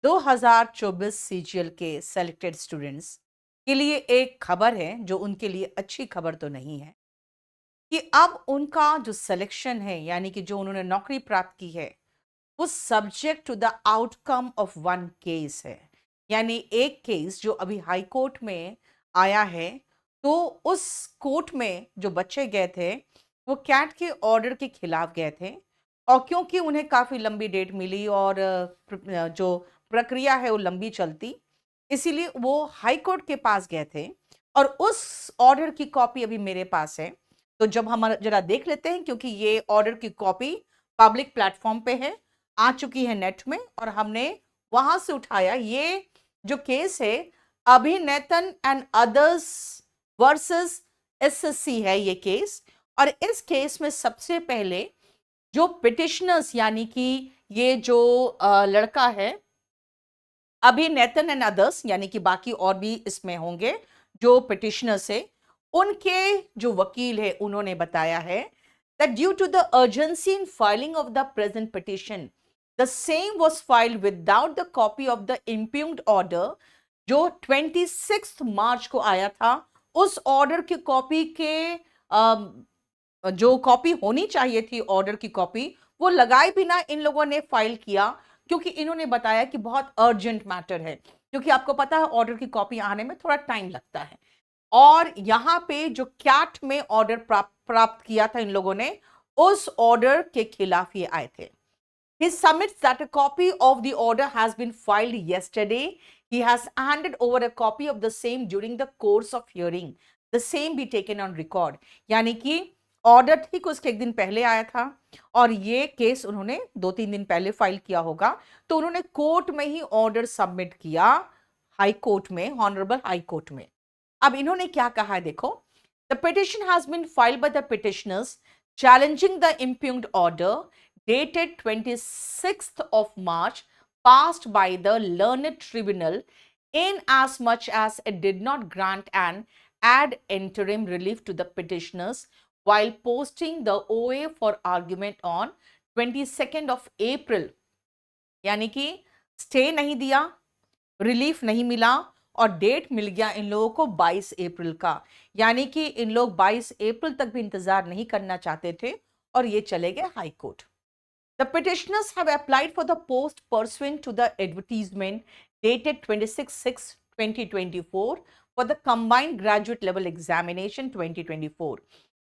2024 CGL के selected students के लिए एक खबर है जो उनके लिए अच्छी खबर तो नहीं है कि अब उनका जो सिलेक्शन है यानी कि जो उन्होंने नौकरी प्राप्त की है वो subject to the outcome of one case है। यानी एक केस जो अभी हाई कोर्ट में आया है, तो उस कोर्ट में जो बच्चे गए थे वो कैट के ऑर्डर के खिलाफ गए थे। और क्योंकि उन्हें काफ़ी लंबी डेट मिली और जो प्रक्रिया है वो लंबी चलती, इसीलिए वो हाई कोर्ट के पास गए थे। और उस ऑर्डर की कॉपी अभी मेरे पास है। तो जब हम जरा देख लेते हैं, क्योंकि ये ऑर्डर की कॉपी पब्लिक प्लेटफॉर्म पे है, आ चुकी है नेट में, और हमने वहां से उठाया। ये जो केस है अभिनेतन एंड अदर्स वर्सेस एसएससी है ये केस। और इस केस में सबसे पहले जो पिटिशनर्स यानी कि ये जो लड़का है अभिनेतन एंड अदर्स, यानी कि बाकी और भी इसमें होंगे जो पिटिशनर्स है, उनके जो वकील है उन्होंने बताया है that due to the urgency in filing of the present petition, the same was filed without the copy of the impugned order जो 26 मार्च को आया था। उस ऑर्डर की कॉपी के जो कॉपी होनी चाहिए थी ऑर्डर की कॉपी, वो लगाए बिना इन लोगों ने फाइल किया, क्योंकि इन्होंने बताया कि बहुत अर्जेंट मैटर है। क्योंकि आपको पता है ऑर्डर की कॉपी आने में थोड़ा टाइम लगता है। और यहाँ पे जो कैट में ऑर्डर प्राप्त किया था इन लोगों ने, उस ऑर्डर के खिलाफ ये आए थे। He submits that a copy of the order has been filed yesterday. He has handed over a copy of the same during the course of hearing. The same be taken on record. यानी कि order ठीक उसके एक दिन पहले आया था और ये केस उन्होंने 2-3 दिन पहले फाइल किया होगा, तो उन्होंने कोर्ट में ही ऑर्डर सबमिट किया, हाई कोर्ट में, ऑनरेबल हाई कोर्ट में। अब इन्होंने क्या कहा है देखो, the petition has been filed by the petitioners challenging the impugned order dated 26th of March passed by the learned tribunal in as much as it did not grant an ad interim relief to the petitioners while posting the OA for argument on 22nd of April। यानी कि stay नहीं दिया, relief नहीं मिला और date मिल गया इन लोगों को 22 अप्रैल का। यानी कि इन लोग 22 अप्रैल तक भी इंतजार नहीं करना चाहते थे और ये चले गए high court. The petitioners have applied for the post pursuant to the advertisement dated 26/6/2024 for the combined graduate level examination 2024.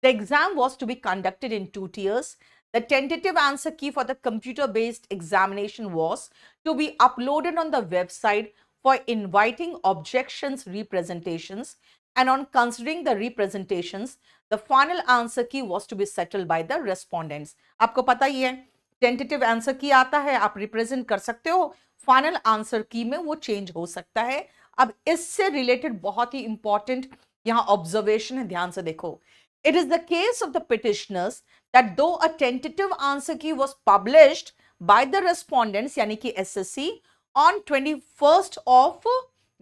The exam was to be conducted in 2 tiers. The tentative answer key for the computer-based examination was to be uploaded on the website for inviting objections representations, and on considering the representations, the final answer key was to be settled by the respondents. आपको पता ही है tentative answer की आता है, आप represent कर सकते हो, फाइनल आंसर की में वो चेंज हो सकता है। अब इससे रिलेटेड बहुत ही इंपॉर्टेंट यहां ऑब्जर्वेशन है, ध्यान से देखो। It is the case of the petitioners that दो अ टेंटेटिव आंसर की was published by the respondents यानी कि SSC on 21st of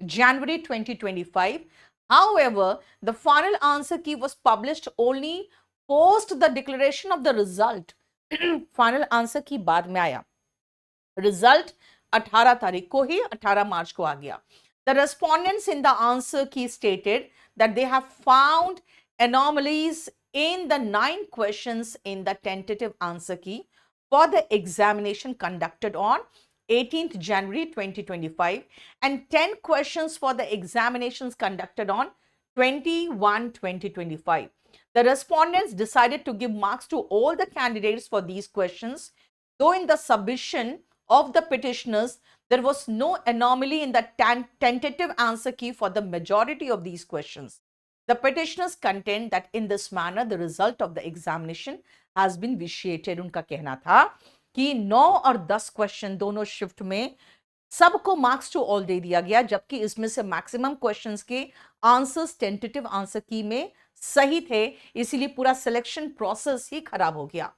January 2025, however the final answer key was published only post the declaration of the result। Final answer की बाद में आया, result 18 तारीख को ही, 18 मार्च को आ गया। The respondents in the answer key stated that they have found anomalies in the 9 questions in the tentative answer key for the examination conducted on 18th January 2025 and 10 questions for the examinations conducted on 21/2025. The respondents decided to give marks to all the candidates for these questions, though in the submission of the petitioners, there was no anomaly in the tentative answer key for the majority of these questions. The petitioners contend that in this manner, the result of the examination has been vitiated. उनका कहना था कि 9 और 10 question दोनों shift में सबको marks to all they दिया गया, जबकि इसमें से मैक्सिमम क्वेश्चंस के आंसर्स टेंटेटिव आंसर की में सही थे, इसीलिए पूरा सिलेक्शन प्रोसेस ही खराब हो गया।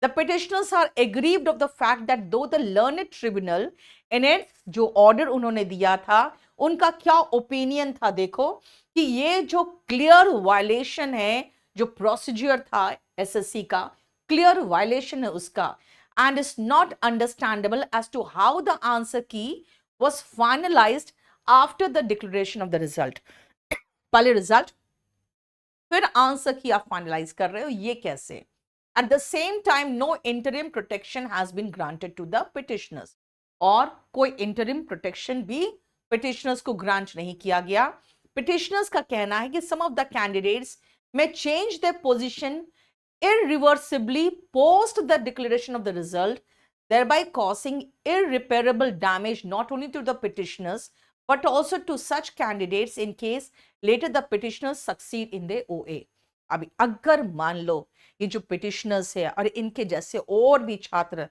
The petitioners are aggrieved of the fact that though the learned tribunal in it, जो ऑर्डर उन्होंने दिया था, उनका क्या ओपिनियन था देखो, कि ये जो क्लियर वायलेशन है, जो प्रोसीजर था एसएससी का, क्लियर वायलेशन है उसका, and is not understandable as to how the answer key was finalized after the declaration of the result. पहले रिजल्ट फिर आंसर की आप फाइनलाइज कर रहे हो, ये कैसे? At the same time no interim protection has been granted to the petitioners, और कोई इंटरिम प्रोटेक्शन भी पिटिशनर्स को ग्रांट नहीं किया गया। पिटिशनर्स का कहना है कि some of the candidates may change their position irreversibly post the declaration of the result, thereby causing irreparable damage not only to the petitioners but also to such candidates in case later the petitioners succeed in their OA. अभी अगर मान लो ये जो petitioners है और इनके जैसे और भी छात्र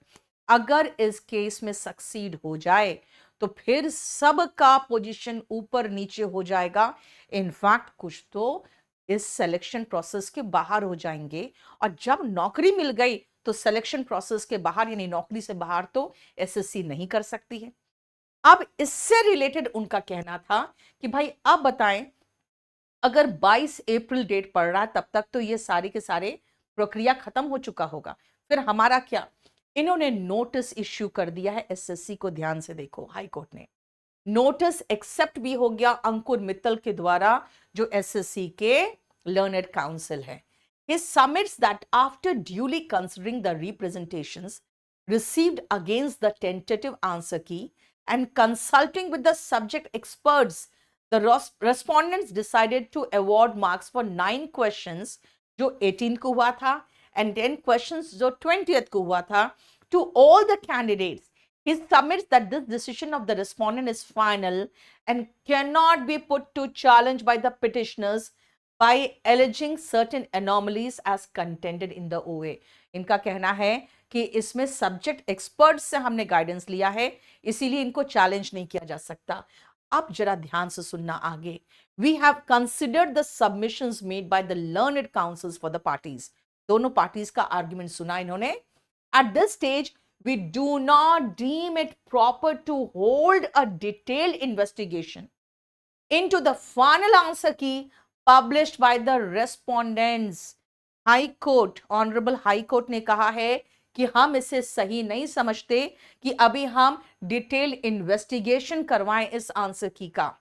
अगर इस केस में सक्सीड हो जाए तो फिर सबका पोजीशन ऊपर नीचे हो जाएगा। इनफैक्ट कुछ तो इस सिलेक्शन प्रोसेस के बाहर हो जाएंगे, और जब नौकरी मिल गई तो सिलेक्शन प्रोसेस के बाहर यानी नौकरी से बाहर तो एसएससी नहीं कर सकती है। अब इससे रिलेटेड उनका कहना था कि भाई अब बताएं, अगर 22 अप्रैल डेट पड़ रहा है तब तक तो ये सारे के सारे प्रक्रिया खत्म हो चुका होगा, फिर हमारा क्या? इन्होंने नोटिस इश्यू कर दिया है एसएससी को। ध्यान से देखो, हाई कोर्ट ने नोटिस एक्सेप्ट भी हो गया अंकुर मित्तल के द्वारा, जो एसएससी के लर्नड काउंसिल है। He submits that after duly considering the representations received against the tentative answer key and consulting with the subject experts, the respondents decided to award marks for 9 questions जो 18 को हुआ था and 10 questions जो 20th को हुआ था to all the candidates. He submits that this decision of the respondent is final and cannot be put to challenge by the petitioners by alleging certain anomalies as contended in the OA. इनका कहना है कि इसमें subject experts से हमने guidance लिया है, इसीलिए इनको चैलेंज नहीं किया जा सकता। अब जरा ध्यान से सुनना आगे। We have considered the submissions made by the learned counsels for the parties. दोनों पार्टीज का आर्ग्यूमेंट सुना इन्होंने। At this stage, we do not deem it proper to hold a detailed investigation into the final answer key published by the respondents. High court, honourable high court ने कहा है कि हम इसे सही नहीं समझते कि अभी हम डिटेल इन्वेस्टिगेशन करवाएं इस आंसर की का।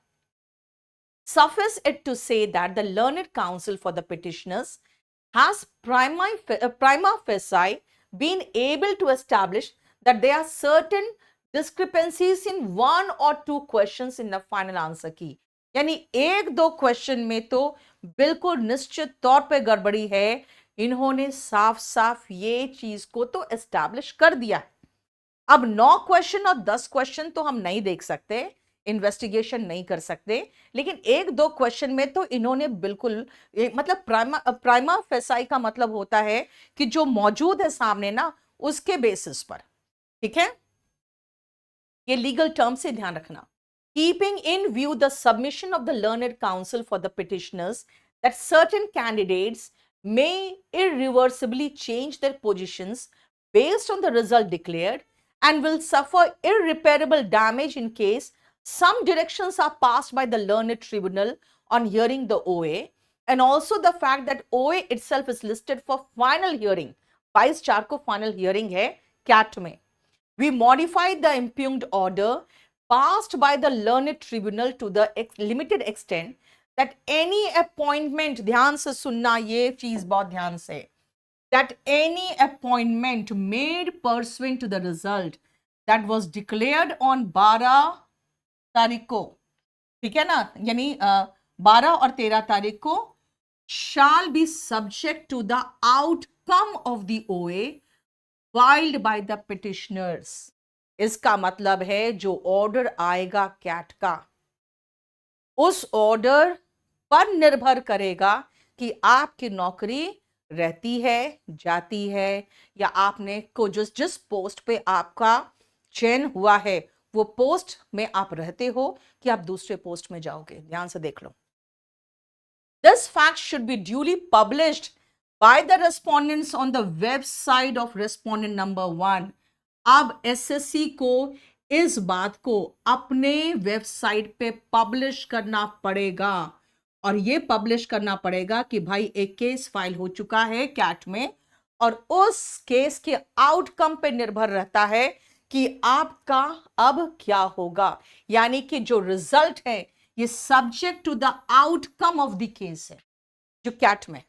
Suffice it to say that the learned counsel for the petitioners has prima facie been able to establish that there are certain discrepancies in one or two questions in the final answer key. यानी एक दो question में तो बिल्कुल निश्चित तौर पे गड़बड़ी है। इन्होंने साफ साफ ये चीज को तो एस्टैब्लिश कर दिया है। अब 9 क्वेश्चन और 10 क्वेश्चन तो हम नहीं देख सकते, इन्वेस्टिगेशन नहीं कर सकते, लेकिन एक दो क्वेश्चन में तो इन्होंने बिल्कुल मतलब प्राइमा फेसाई का मतलब होता है कि जो मौजूद है सामने ना उसके बेसिस पर, ठीक है, ये लीगल टर्म से ध्यान रखना। Keeping in view the submission of the learned counsel for the petitioners that certain candidates may irreversibly change their positions based on the result declared and will suffer irreparable damage in case some directions are passed by the learned tribunal on hearing the OA, and also the fact that OA itself is listed for final hearing, 22/4 को final hearing है CAT में। We modified the impugned order passed by the learned tribunal to the limited extent that any appointment, ध्यान से सुनना ये चीज बहुत ध्यान से, that any appointment made pursuant to the result that was declared on 12 तारीख को, ठीक है ना, यानी 12 और 13 तारीख को, shall be subject to the outcome of the OA filed by the petitioners. इसका मतलब है जो ऑर्डर आएगा कैट का, उस ऑर्डर पर निर्भर करेगा कि आपकी नौकरी रहती है, जाती है, या आपने को जिस पोस्ट पे आपका चयन हुआ है वो पोस्ट में आप रहते हो कि आप दूसरे पोस्ट में जाओगे। ध्यान से देख लो। This fact should be duly published by the respondents on the website of respondent number 1. अब एसएससी को इस बात को अपने वेबसाइट पे पब्लिश करना पड़ेगा, और ये पब्लिश करना पड़ेगा कि भाई एक केस फाइल हो चुका है कैट में, और उस केस के आउटकम पे निर्भर रहता है कि आपका अब क्या होगा, यानी कि जो रिजल्ट है ये subject to the outcome of the case है जो कैट में।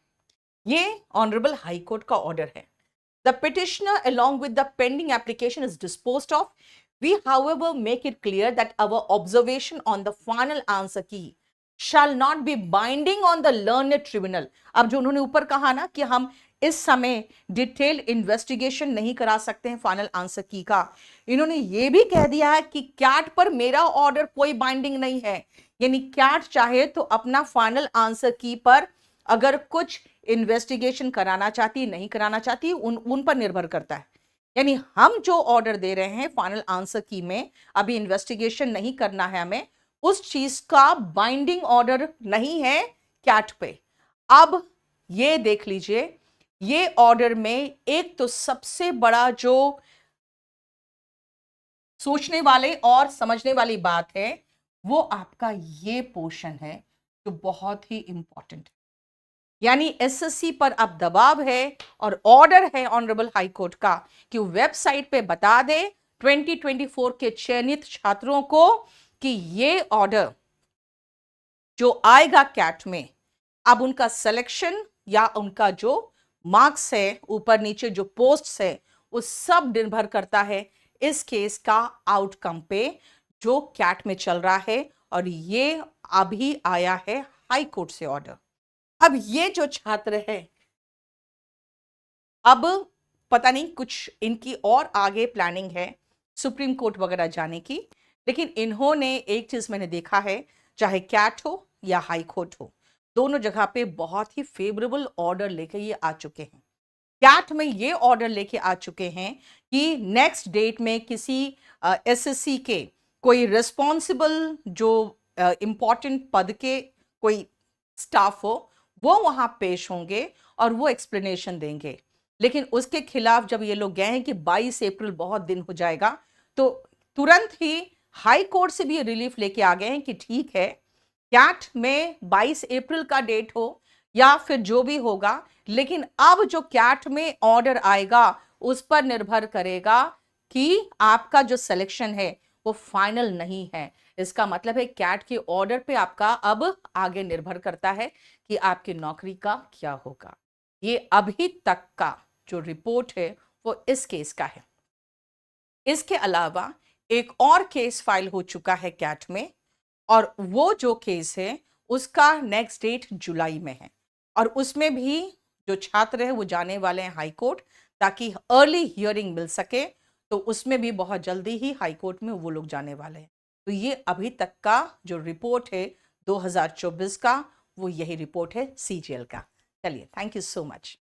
ये ऑनरेबल हाई कोर्ट का ऑर्डर है। The petitioner, along with the pending application, is disposed of. We, however, make it clear that our observation on the final answer key shall not be binding on the learned tribunal. अब जो उन्होंने ऊपर कहा ना कि हम इस समय डिटेल इन्वेस्टिगेशन नहीं करा सकते हैं फाइनल आंसर की का, इन्होंने ये भी कह दिया है कि कैट पर मेरा ऑर्डर कोई बाइंडिंग नहीं है। यानी कैट चाहे तो अपना फाइनल आंसर की पर अगर कुछ इन्वेस्टिगेशन कराना चाहती नहीं कराना चाहती उन पर निर्भर करता है। यानी हम जो ऑर्डर दे रहे हैं फाइनल आंसर की में, अभी इन्वेस्टिगेशन नहीं करना है हमें, उस चीज का बाइंडिंग ऑर्डर नहीं है कैट पे। अब ये देख लीजिए, ये ऑर्डर में एक तो सबसे बड़ा जो सोचने वाले और समझने वाली बात है वो आपका ये पोर्शन है जो बहुत ही इंपॉर्टेंट है। यानी एसएससी पर अब दबाव है और ऑर्डर है ऑनरेबल हाई कोर्ट का कि वेबसाइट पे बता दे 2024 के चयनित छात्रों को कि ये ऑर्डर जो आएगा कैट में, अब उनका सिलेक्शन या उनका जो मार्क्स है, ऊपर नीचे जो पोस्ट है, वो सब निर्भर करता है इस केस का आउटकम पे जो कैट में चल रहा है। और ये अभी आया है हाई कोर्ट से ऑर्डर। अब ये जो छात्र है, अब पता नहीं कुछ इनकी और आगे प्लानिंग है सुप्रीम कोर्ट वगैरह जाने की, लेकिन इन्होंने एक चीज मैंने देखा है, चाहे कैट हो या हाई कोर्ट हो, दोनों जगह पे बहुत ही फेवरेबल ऑर्डर लेके ये आ चुके हैं। कैट में ये ऑर्डर लेके आ चुके हैं कि नेक्स्ट डेट में किसी एसएससी के कोई रिस्पॉन्सिबल जो इंपॉर्टेंट पद के कोई स्टाफ हो, वो वहां पेश होंगे और वो एक्सप्लेनेशन देंगे। लेकिन उसके खिलाफ जब ये लोग गए हैं कि 22 अप्रैल बहुत दिन हो जाएगा, तो तुरंत ही हाई कोर्ट से भी रिलीफ लेके आ गए हैं कि ठीक है, कैट में 22 अप्रैल का डेट हो या फिर जो भी होगा, लेकिन अब जो कैट में ऑर्डर आएगा उस पर निर्भर करेगा कि आपका जो सिलेक्शन है वो फाइनल नहीं है। इसका मतलब है कैट के ऑर्डर पे आपका अब आगे निर्भर करता है कि आपकी नौकरी का क्या होगा। ये अभी तक का जो रिपोर्ट है वो इस केस का है। इसके अलावा एक और केस फाइल हो चुका है कैट में, और वो जो केस है उसका नेक्स्ट डेट जुलाई में है, और उसमें भी जो छात्र है वो जाने वाले हैं हाई कोर्ट ताकि अर्ली हियरिंग मिल सके। तो उसमें भी बहुत जल्दी ही हाई कोर्ट में वो लोग जाने वाले हैं। तो ये अभी तक का जो रिपोर्ट है 2024 का, वो यही रिपोर्ट है सीजीएल का। चलिए, थैंक यू सो मच।